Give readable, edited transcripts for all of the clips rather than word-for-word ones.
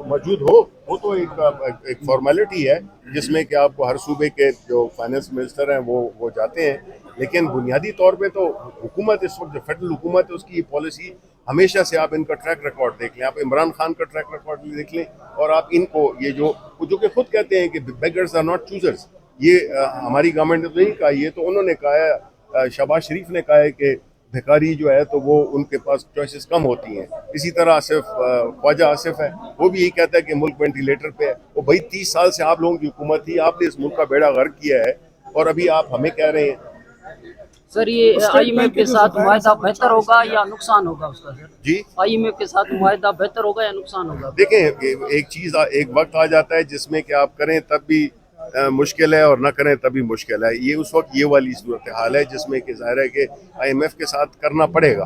मौजूद हो, वो तो एक फॉर्मेलिटी है जिसमें कि आपको हर सूबे के जो फाइनेंस मिनिस्टर हैं वो जाते हैं, लेकिन बुनियादी तौर पे तो हुकूमत इस वक्त जो फेडरल हुकूमत है उसकी पॉलिसी हमेशा से, आप इनका ट्रैक रिकॉर्ड देख लें, आप इमरान खान का ट्रैक रिकॉर्ड देख लें, और आप इनको ये जो कि खुद कहते हैं कि बेगर्स आर नॉट चूजर्स, ये हमारी गवर्नमेंट ने तो नहीं कहा, ये तो उन्होंने कहा है, शहबाज शरीफ ने कहा है कि भिखारी जो है तो वो उनके पास चॉइसेस कम होती हैं। इसी तरह आसिफ ख्वाजा आसिफ है, वो भी यही कहता है कि मुल्क वेंटिलेटर पे है। वो भाई 30 साल से आप लोगों की हुकूमत थी, आपने इस मुल्क का बेड़ा गर्क किया है, और अभी आप हमें कह रहे हैं। सर, ये आईएमएफ के साथ मुआहदा बेहतर होगा या नुकसान होगा उसका? सर जी, आईएमएफ के साथ मुआहदा बेहतर होगा या नुकसान होगा? देखें, एक चीज, एक वक्त आ जाता है जिसमें कि आप करें तब भी मुश्किल है और ना करें तभी मुश्किल है। ये उस वक्त ये वाली सूरत हाल है जिसमें कि जाहिर है कि आईएमएफ के साथ करना पड़ेगा,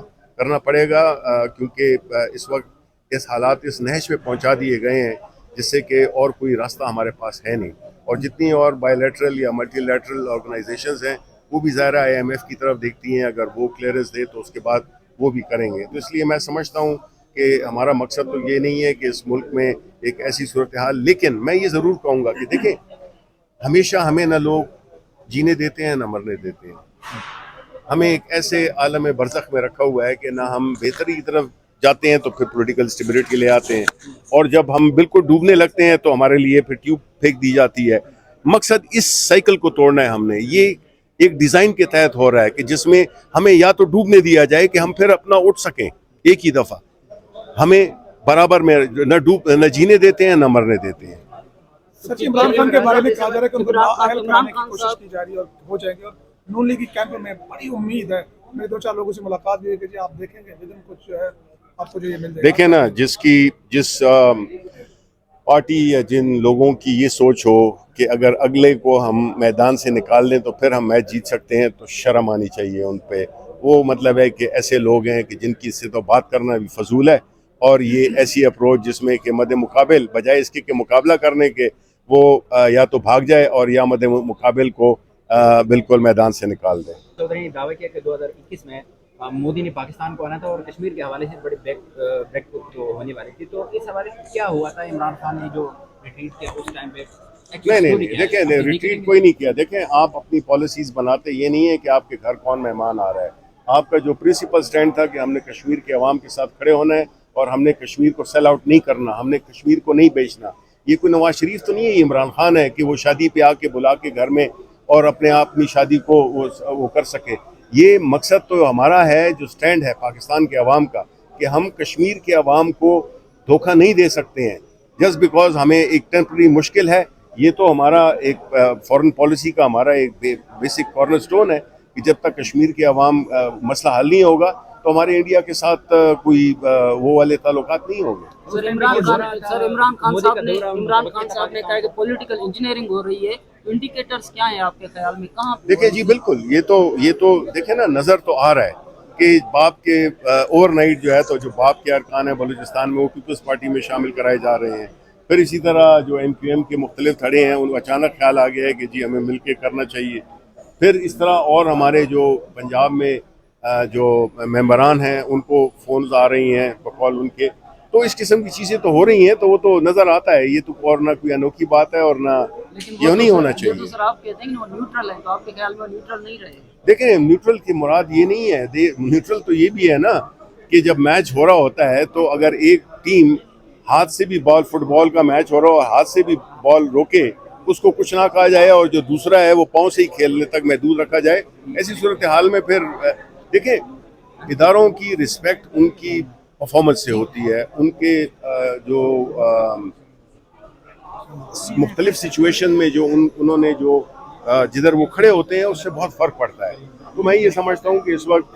क्योंकि इस वक्त इस हालात इस नहज पे पहुंचा दिए गए हैं जिससे कि और कोई रास्ता हमारे पास है नहीं, और जितनी और बायलैटरल या मल्टीलैटरल ऑर्गेनाइजेशंस हैं वो भी ज़ाहिर आईएमएफ की तरफ देखती हैं, अगर वो क्लियरेंस दे तो उसके बाद वो भी करेंगे। तो इसलिए मैं समझता हूँ कि हमारा मकसद तो ये नहीं है कि इस मुल्क में एक ऐसी सूरत हाल, लेकिन मैं ये ज़रूर कहूँगा कि देखें, हमेशा हमें न लोग जीने देते हैं न मरने देते हैं। हमें एक ऐसे आलम बरज़ख में रखा हुआ है कि ना हम बेहतरी की तरफ जाते हैं तो फिर पॉलिटिकल स्टेबिलिटी ले आते हैं, और जब हम बिल्कुल डूबने लगते हैं तो हमारे लिए फिर ट्यूब फेंक दी जाती है। मकसद इस साइकिल को तोड़ना है हमने। ये एक डिज़ाइन के तहत हो रहा है कि जिसमें हमें या तो डूबने दिया जाए कि हम फिर अपना उठ सकें एक ही दफ़ा, हमें बराबर में न जीने देते हैं न मरने देते हैं। सर, इमरान खान के बारे में कहा जा रहा है कि उनको नाअहल कराने की कोशिश की जा रही है और हो जाएगी, और नून लीग की कैंप में बड़ी उम्मीद है। मेरे 2-4 लोगों से मुलाकात भी हुई कि जी आप देखेंगे विदिन कुछ जो है आपको जो ये मिल जाएगा। देखें ना, जिस पार्टी या जिन लोगों की ये सोच हो कि अगर अगले को हम मैदान से निकाल लें तो फिर हम मैच जीत सकते हैं, तो शर्म आनी चाहिए उन पे। वो मतलब है कि ऐसे लोग हैं कि जिनकी से तो बात करना भी फजूल है, और ये ऐसी अप्रोच जिसमें कि मद मुकाबिल बजाय इसके कि मुकाबला करने के वो या तो भाग जाए और या मद मुकाबिल को बिल्कुल मैदान से निकाल दें। चौधरी ने दावा किया कि 2021 में मोदी ने पाकिस्तान को आना था और कश्मीर के हवाले से बड़ी ब्रेक जो होने वाली थी, तो इस हवाले से क्या हुआ था? इमरान खान ने जो रिट्रीट किया उस टाइम पे नहीं, देखें, रिट्रीट कोई नहीं किया। देखें, आप अपनी पॉलिसीज बनाते, ये नहीं है कि आपके घर कौन मेहमान आ रहा है। आपका जो प्रिंसिपल स्टैंड था कि हमने कश्मीर के अवाम के साथ खड़े होना है और हमने कश्मीर को सेल आउट नहीं करना, हमने कश्मीर को नहीं बेचना। ये कोई नवाज शरीफ तो नहीं है, ये इमरान खान है कि वो शादी पे आके बुला के घर में और अपने आप अपनी शादी को वो कर सके। ये मकसद तो हमारा है, जो स्टैंड है पाकिस्तान के अवाम का, कि हम कश्मीर के अवाम को धोखा नहीं दे सकते हैं जस्ट बिकॉज हमें एक टेम्पररी मुश्किल है। ये तो हमारा एक फॉरेन पॉलिसी का हमारा एक बेसिक कॉर्नरस्टोन है कि जब तक कश्मीर के अवाम मसला हल नहीं होगा तो हमारे इंडिया के साथ कोई वो वाले ताल्लुकात नहीं होंगे। सर, इमरान खान साहब ने कहा कि पॉलिटिकल इंजीनियरिंग हो रही है, इंडिकेटर्स क्या हैं आपके ख्याल में, कहाँ? देखिए जी, बिल्कुल, ये तो देखे ना, नजर तो आ रहा है कि बाप के ओवरनाइट जो है, तो जो बाप के अरकान है बलूचिस्तान में वो पीपल्स पार्टी में शामिल कराए जा रहे हैं। फिर इसी तरह जो MQM के मुख्तलिफ धड़े हैं उनको अचानक ख्याल आ गया है कि जी हमें मिलके करना चाहिए। फिर इस तरह और हमारे जो पंजाब में जो मेंबरान हैं उनको फ़ोन आ रही हैं बकौल उनके, तो इस किस्म की चीज़ें तो हो रही हैं, तो वो तो नज़र आता है। ये तो और ना कोई अनोखी बात है और ना ये नहीं होना चाहिए। तो सर आप कहते हैं कि वो न्यूट्रल है, तो आपके ख्याल में न्यूट्रल नहीं रहे? देखें, न्यूट्रल की मुराद ये नहीं है, न्यूट्रल तो ये भी है ना कि जब मैच हो रहा होता है तो अगर एक टीम हाथ से भी बॉल, फुटबॉल का मैच हो रहा हो, हाथ से भी बॉल रोके, उसको कुछ ना कहा जाए, और जो दूसरा है वो पाँव से ही खेलने तक महदूद रखा जाए। ऐसी सूरत हाल में फिर देखें, इदारों की रिस्पेक्ट उनकी परफॉर्मेंस से होती है, उनके जो मुख्तलिफ सिचुएशन में जो उन्होंने जो जिधर वो खड़े होते हैं उससे बहुत फ़र्क पड़ता है। तो मैं ये समझता हूँ कि इस वक्त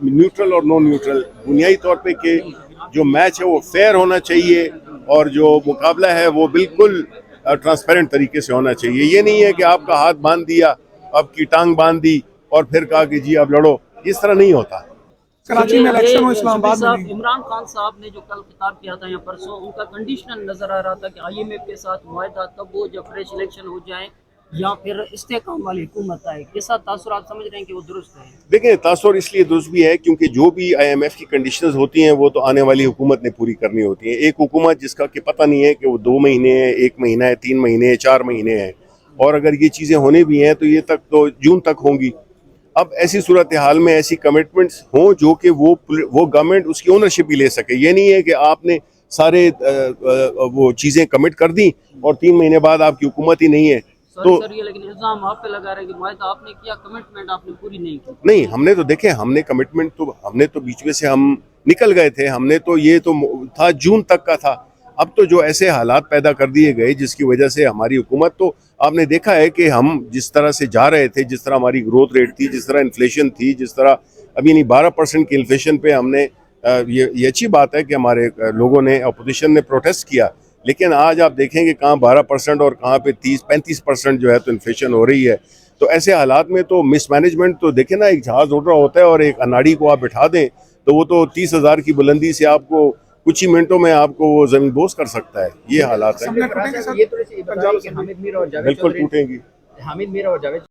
न्यूट्रल और नॉन न्यूट्रल बुनियादी तौर पे कि जो मैच है वो फेयर होना चाहिए और जो मुकाबला है वो बिल्कुल ट्रांसपेरेंट तरीके से होना चाहिए। ये नहीं है कि आपका हाथ बांध दिया, आपकी टांग बांध दी और फिर कहा कि जी अब लड़ो, इस तरह नहीं होता। कराची में इलेक्शन हो, इस्लामाबाद में इमरान खान साहब ने जो कल खिताब किया था यहाँ परसों, उनका कंडीशनल नजर आ रहा था कि आईएमएफ के साथ मुआहदा तब हो जब फ्रेश इलेक्शन हो जाए, या फिर इस्तेकाम वाली हुकूमत आए, कैसा तासुर आप समझ रहे हैं कि वो दुरुस्त है? देखें, तासुर इसलिए दुरुस्त भी है क्योंकि जो भी IMF की कंडीशंस होती हैं वो तो आने वाली हुकूमत ने पूरी करनी होती हैं। एक हुकूमत जिसका कि पता नहीं है कि वो 2 महीने है, 1 महीना है, 3 महीने है, 4 महीने है, और अगर ये चीज़ें होने भी हैं तो ये तक तो जून तक होंगी। अब ऐसी सूरत हाल में ऐसी कमिटमेंट्स हों जो कि वो गवर्नमेंट उसकी ओनरशिप भी ले सके। ये नहीं है कि आपने सारे वो चीज़ें कमिट कर दी और 3 महीने बाद आपकी हुकूमत ही नहीं है। तो सर, ये लेकिन इल्जाम आप पे लगा रहे हैं कि मुआहदा आपने किया, कमिटमेंट आपने पूरी नहीं की। नहीं, हमने तो देखे, हमने कमिटमेंट तो हमने तो बीच में से हम निकल गए थे। हमने तो ये तो था जून तक का था। अब तो जो ऐसे हालात पैदा कर दिए गए जिसकी वजह से हमारी हुकूमत, तो आपने देखा है कि हम जिस तरह से जा रहे थे, जिस तरह हमारी ग्रोथ रेट थी, जिस तरह इन्फ्लेशन थी, जिस तरह अभी नहीं 12% की इन्फ्लेशन पे हमने ये अच्छी बात है कि हमारे लोगों ने, अपोजिशन ने प्रोटेस्ट किया, लेकिन आज आप देखेंगे कहाँ 12% और कहाँ पे 30-35% जो है तो इन्फ्लेशन हो रही है। तो ऐसे हालात में तो मिसमैनेजमेंट, तो देखें ना, एक जहाज़ उड़ रहा होता है और एक अनाड़ी को आप बिठा दें तो वो तो 30,000 की बुलंदी से आपको कुछ ही मिनटों में आपको वो जमीन बोस कर सकता है। ये हालात है, ये थोड़ी सी बताइए कि हामिद मीर और जावेद बिल्कुल चौधरी, टूटेंगी। हामिद मीर और जावेद